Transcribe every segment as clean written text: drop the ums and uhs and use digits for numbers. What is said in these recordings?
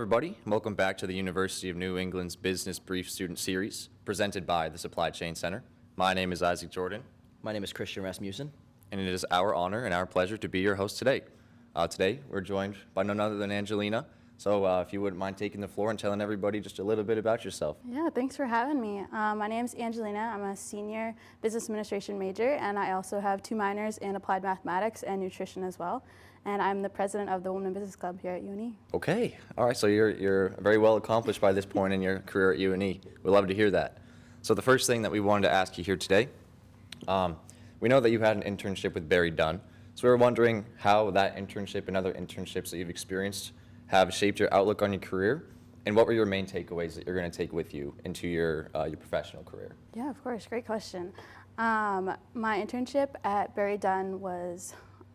everybody. Welcome back to the University of New England's Business Brief Student Series, presented by the Supply Chain Center. My name is Isaac Jordan. My name is Christian Rasmussen. And it is our honor and our pleasure to be your host today. Today, we're joined by none other than Angelina. So if you wouldn't mind taking the floor and telling everybody just a little bit about yourself. Yeah, thanks for having me. My name is Angelina. I'm a senior business administration major, and I also have 2 minors in applied mathematics and nutrition as well. And I'm the president of the Women in Business Club here at UNE. Okay. All right. So you're very well accomplished by this point in your career at UNE. We'd love to hear that. So the first thing that we wanted to ask you here today, we know that you had an internship with BerryDunn. So we were wondering how that internship and other internships that you've experienced have shaped your outlook on your career, and what were your main takeaways that you're going to take with you into your professional career? Yeah, of course. Great question. My internship at BerryDunn was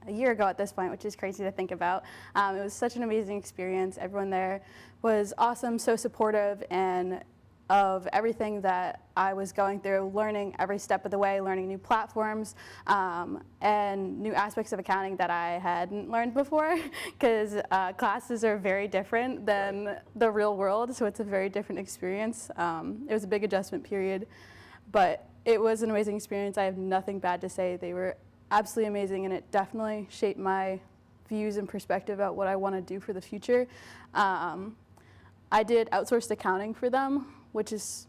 a year ago at this point, which is crazy to think about. It was such an amazing experience. Everyone there was awesome, so supportive, and of everything that I was going through, learning every step of the way, learning new platforms and new aspects of accounting that I hadn't learned before, because classes are very different than the real world, so it's a very different experience. It was a big adjustment period, but it was an amazing experience. I have nothing bad to say. They were absolutely amazing, and it definitely shaped my views and perspective about what I want to do for the future. I did outsourced accounting for them, which is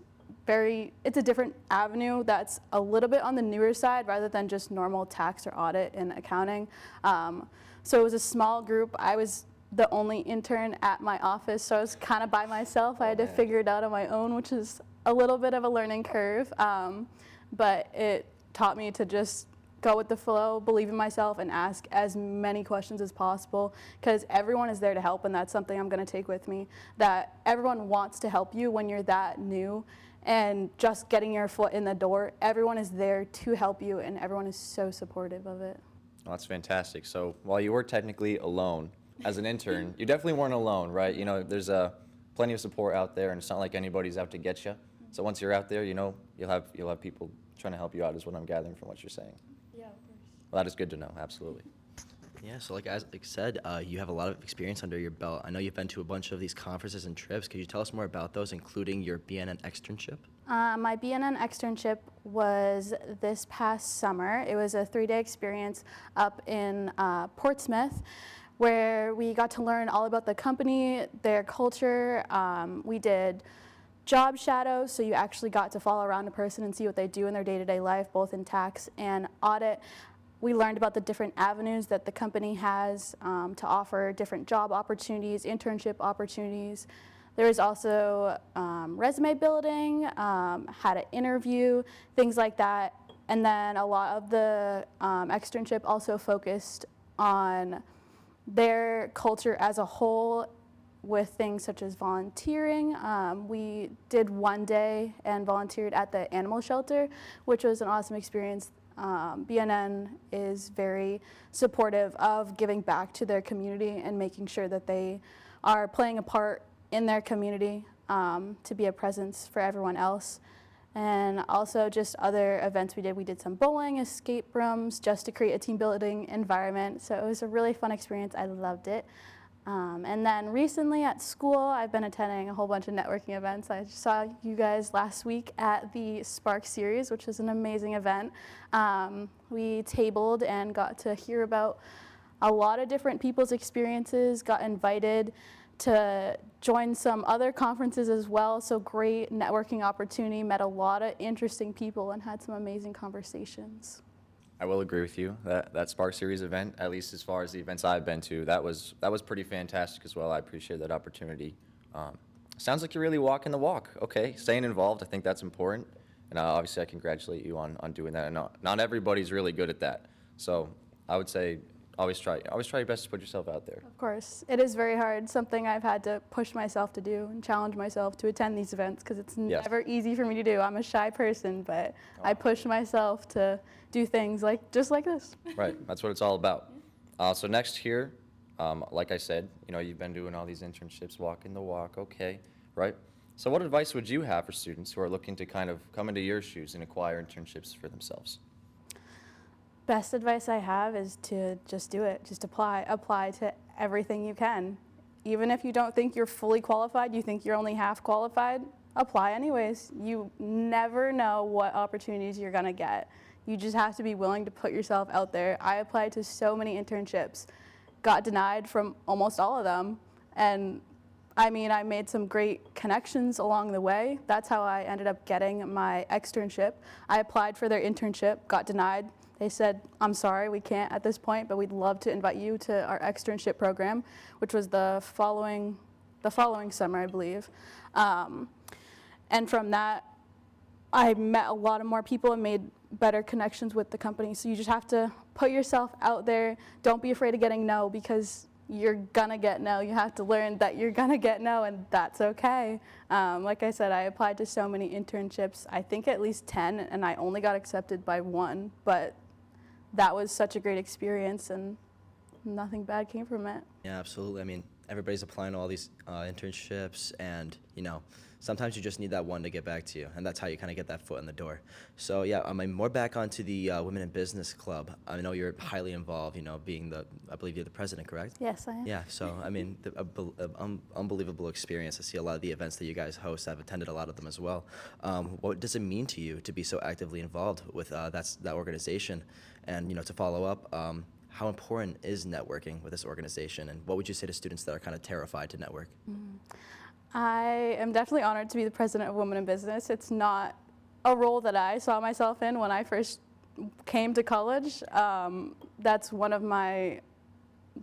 it's a different avenue that's a little bit on the newer side rather than just normal tax or audit in accounting. So it was a small group. I was the only intern at my office, so I was kind of by myself. I had to figure it out on my own, which is a little bit of a learning curve, but it taught me to just go with the flow, believe in myself, and ask as many questions as possible, because everyone is there to help, and that's something I'm going to take with me, that everyone wants to help you when you're that new and just getting your foot in the door. Everyone is there to help you, and everyone is so supportive of it. Well, that's fantastic. So while you were technically alone as an intern, you definitely weren't alone, right? You know, there's plenty of support out there, and it's not like anybody's out to get you. So once you're out there, you know, you'll have people trying to help you out, is what I'm gathering from what you're saying. Yeah, of course. Well, that is good to know, absolutely. Yeah, so like said, you have a lot of experience under your belt. I know you've been to a bunch of these conferences and trips. Could you tell us more about those, including your BNN externship? My BNN externship was this past summer. It was a 3-day experience up in Portsmouth, where we got to learn all about the company, their culture. We did job shadows, so you actually got to follow around a person and see what they do in their day-to-day life, both in tax and audit. We learned about the different avenues that the company has to offer different job opportunities, internship opportunities. There was also resume building, how to interview, things like that. And then a lot of the externship also focused on their culture as a whole, with things such as volunteering. We did 1 day and volunteered at the animal shelter, which was an awesome experience. BNN is very supportive of giving back to their community and making sure that they are playing a part in their community to be a presence for everyone else. And also just other events we did. We did some bowling, escape rooms, just to create a team building environment. So it was a really fun experience. I loved it. And then recently at school, I've been attending a whole bunch of networking events. I saw you guys last week at the Spark series, which was an amazing event. We tabled and got to hear about a lot of different people's experiences, got invited to join some other conferences as well. So great networking opportunity, met a lot of interesting people and had some amazing conversations. I will agree with you that Spark Series event, at least as far as the events I've been to, that was pretty fantastic as well. I appreciate that opportunity. Sounds like you're really walking the walk. Okay, staying involved, I think that's important, and obviously I congratulate you on doing that. And not everybody's really good at that, so I would say always try your best to put yourself out there. Of course, it is very hard. Something I've had to push myself to do and challenge myself to attend these events, because it's never easy for me to do. I'm a shy person, but I push myself to do things just like this. Right, that's what it's all about. So next here, like I said, you know, you've been doing all these internships, walking the walk, okay, right? So what advice would you have for students who are looking to kind of come into your shoes and acquire internships for themselves? Best advice I have is to just do it. Just apply to everything you can. even if you don't think you're fully qualified, you think you're only half qualified, apply anyways. You never know what opportunities you're gonna get. You just have to be willing to put yourself out there. I applied to so many internships, got denied from almost all of them. And I mean, I made some great connections along the way. That's how I ended up getting my externship. I applied for their internship, got denied. They said, I'm sorry, we can't at this point, but we'd love to invite you to our externship program, which was the following summer, I believe. And from that, I met a lot of more people and made better connections with the company. So you just have to put yourself out there. Don't be afraid of getting no, because you're gonna get no. You have to learn that you're gonna get no, and that's okay. Like I said, I applied to so many internships, I think at least 10, and I only got accepted by 1, but that was such a great experience, and nothing bad came from it. Yeah, absolutely. I mean, everybody's applying to all these internships, and sometimes you just need that one to get back to you, and that's how you kind of get that foot in the door. So yeah, I'm more back onto the Women in Business Club. I know you're highly involved. Being I believe you're the president, correct? Yes, I am. Yeah. So I mean, unbelievable experience. I see a lot of the events that you guys host. I've attended a lot of them as well. What does it mean to you to be so actively involved with that organization, and to follow up? How important is networking with this organization, and what would you say to students that are kind of terrified to network? I am definitely honored to be the president of Women in Business. It's not a role that I saw myself in when I first came to college. That's one of my,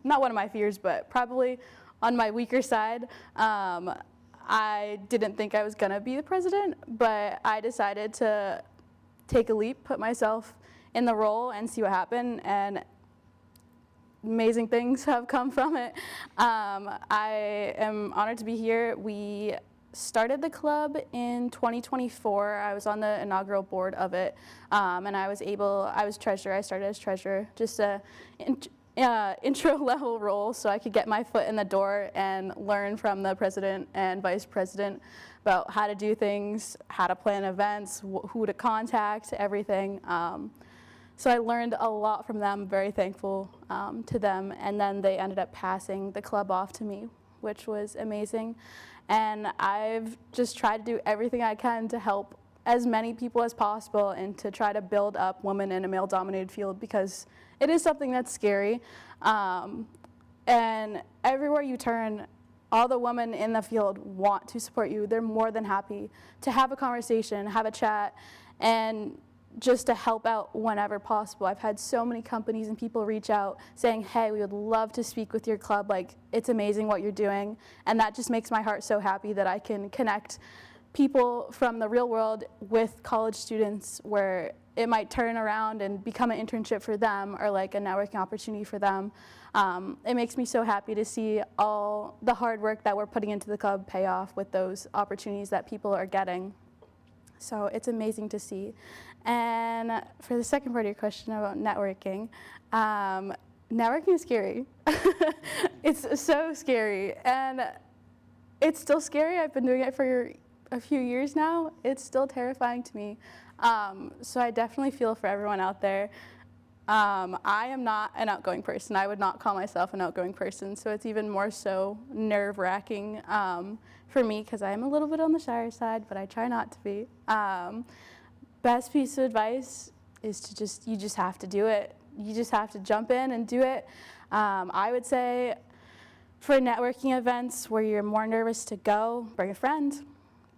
not one of my fears, but probably on my weaker side. I didn't think I was gonna be the president, but I decided to take a leap, put myself in the role and see what happened, and amazing things have come from it. I am honored to be here. We started the club in 2024. I was on the inaugural board of it, and I was treasurer. I started as treasurer, just a intro level role, so I could get my foot in the door and learn from the president and vice president about how to do things, how to plan events, who to contact, everything. So I learned a lot from them, very thankful to them, and then they ended up passing the club off to me, which was amazing. And I've just tried to do everything I can to help as many people as possible and to try to build up women in a male-dominated field, because it is something that's scary. And everywhere you turn, all the women in the field want to support you. They're more than happy to have a conversation, have a chat, and just to help out whenever possible. I've had so many companies and people reach out saying, hey, we would love to speak with your club. Like, it's amazing what you're doing. And that just makes my heart so happy that I can connect people from the real world with college students, where it might turn around and become an internship for them or like a networking opportunity for them. It makes me so happy to see all the hard work that we're putting into the club pay off with those opportunities that people are getting. So it's amazing to see. And for the second part of your question about networking, networking is scary. It's so scary, and it's still scary. I've been doing it for a few years now. It's still terrifying to me. So I definitely feel for everyone out there. I am not an outgoing person. I would not call myself an outgoing person, so it's even more so nerve-wracking for me, because I am a little bit on the shyer side, but I try not to be. Best piece of advice is to you just have to do it. You just have to jump in and do it. I would say for networking events where you're more nervous to go, bring a friend,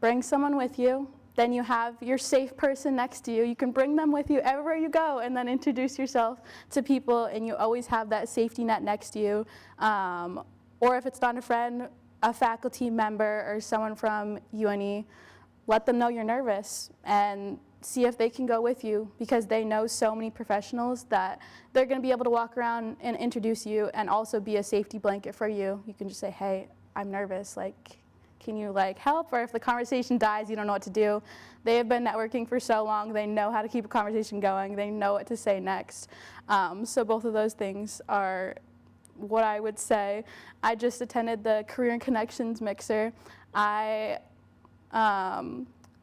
bring someone with you. Then you have your safe person next to you. You can bring them with you everywhere you go, and then introduce yourself to people, and you always have that safety net next to you. Or if it's not a friend, a faculty member or someone from UNE, let them know you're nervous and see if they can go with you, because they know so many professionals that they're going to be able to walk around and introduce you and also be a safety blanket for you. You can just say, hey, I'm nervous, like, can you help? Or if the conversation dies, you don't know what to do. They have been networking for so long, they know how to keep a conversation going, they know what to say next. So both of those things are what I would say. I just attended the Career and Connections Mixer. I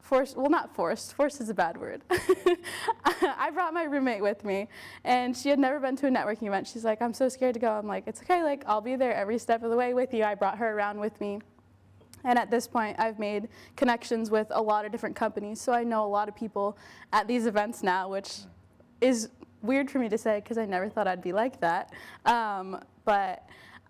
forced, well, not forced, forced is a bad word. I brought my roommate with me, and she had never been to a networking event. She's like, I'm so scared to go. I'm like, it's okay, like, I'll be there every step of the way with you. I brought her around with me. And at this point, I've made connections with a lot of different companies, so I know a lot of people at these events now, which is weird for me to say because I never thought I'd be like that. But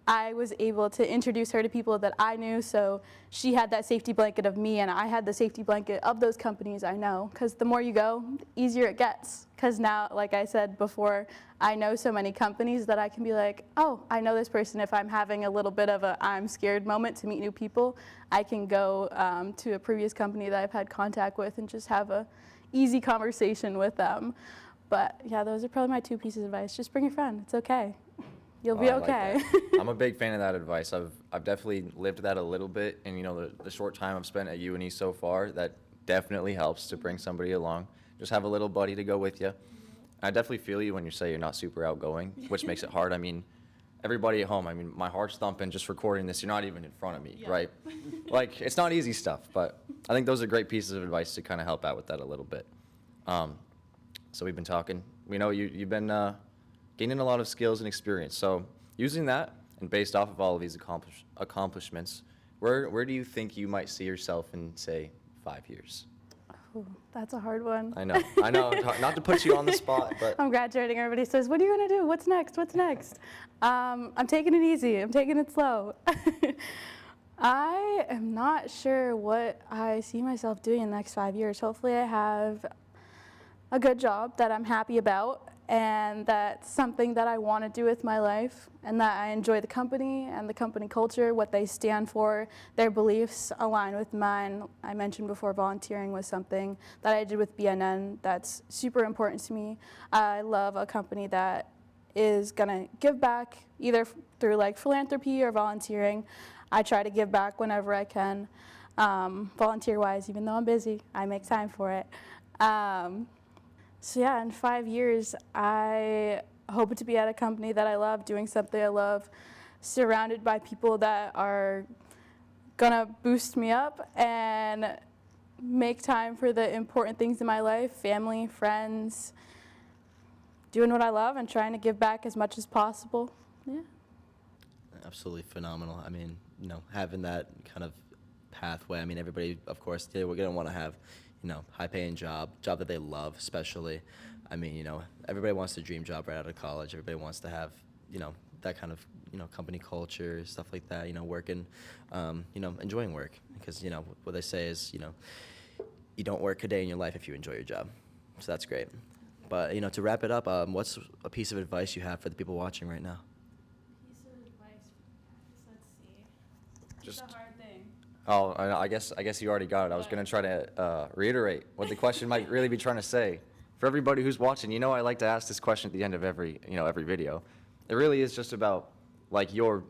I was able to introduce her to people that I knew, so she had that safety blanket of me, and I had the safety blanket of those companies I know, because the more you go, the easier it gets. Because now, like I said before, I know so many companies that I can be like, oh, I know this person. If I'm having a little bit of a I'm scared moment to meet new people, I can go to a previous company that I've had contact with and just have a easy conversation with them. But yeah, those are probably my 2 pieces of advice. Just bring a friend. It's okay. You'll be I like okay. that. I'm a big fan of that advice. I've definitely lived that a little bit, and the short time I've spent at UNE so far, that definitely helps to bring somebody along. Just have a little buddy to go with you. I definitely feel you when you say you're not super outgoing, which makes it hard. I mean, everybody at home, I mean, my heart's thumping just recording this. You're not even in front of me, right? Like, it's not easy stuff, but I think those are great pieces of advice to kind of help out with that a little bit. So we've been talking. We know you've been gaining a lot of skills and experience. So using that and based off of all of these accomplishments, where do you think you might see yourself in, say, 5 years? Ooh, that's a hard one. I know. Not to put you on the spot, but I'm graduating. Everybody says, what are you going to do? What's next? What's next? I'm taking it easy. I'm taking it slow. I am not sure what I see myself doing in the next 5 years. Hopefully I have a good job that I'm happy about, and that's something that I want to do with my life, and that I enjoy the company and the company culture, what they stand for, their beliefs align with mine. I mentioned before volunteering was something that I did with BNN that's super important to me. I love a company that is going to give back either through like philanthropy or volunteering. I try to give back whenever I can, volunteer-wise, even though I'm busy, I make time for it. So yeah, in 5 years, I hope to be at a company that I love, doing something I love, surrounded by people that are gonna boost me up and make time for the important things in my life, family, friends, doing what I love and trying to give back as much as possible. Yeah. Absolutely phenomenal. I mean, having that kind of pathway. I mean, everybody, of course, we're going to want to have, high-paying job that they love, especially. I mean, everybody wants the dream job right out of college. Everybody wants to have, that kind of, company culture, stuff like that, working, enjoying work. Because, what they say is, you don't work a day in your life if you enjoy your job. So that's great. But, to wrap it up, what's a piece of advice you have for the people watching right now? Piece of advice for you guys. Let's see. Just- It's a hard thing. Oh, I guess you already got it. I was going to try to reiterate what the question might really be trying to say. For everybody who's watching, I like to ask this question at the end of every video. It really is just about like your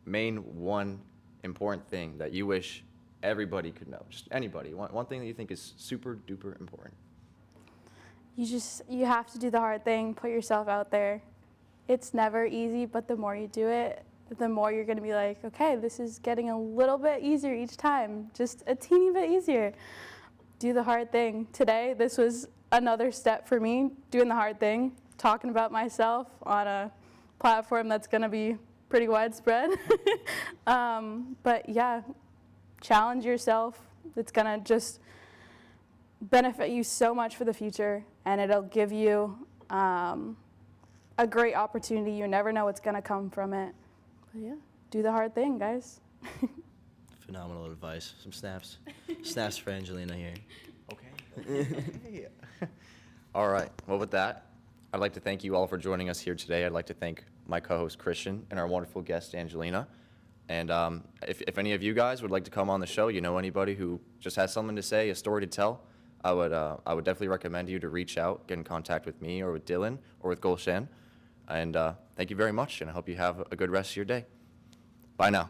main one important thing that you wish everybody could know. Just anybody. One thing that you think is super duper important. You have to do the hard thing, put yourself out there. It's never easy, but the more you do it, the more you're going to be like, okay, this is getting a little bit easier each time, just a teeny bit easier. Do the hard thing. Today, this was another step for me, doing the hard thing, talking about myself on a platform that's going to be pretty widespread. But yeah, challenge yourself. It's going to just benefit you so much for the future, and it'll give you a great opportunity. You never know what's going to come from it. But yeah, do the hard thing, guys. Phenomenal advice. Some snaps. Snaps for Angelina here. Okay. All right. Well, with that, I'd like to thank you all for joining us here today. I'd like to thank my co-host Christian and our wonderful guest Angelina. And if any of you guys would like to come on the show, anybody who just has something to say, a story to tell, I would definitely recommend you to reach out, get in contact with me or with Dylan or with Gulshan. And thank you very much, and I hope you have a good rest of your day. Bye now.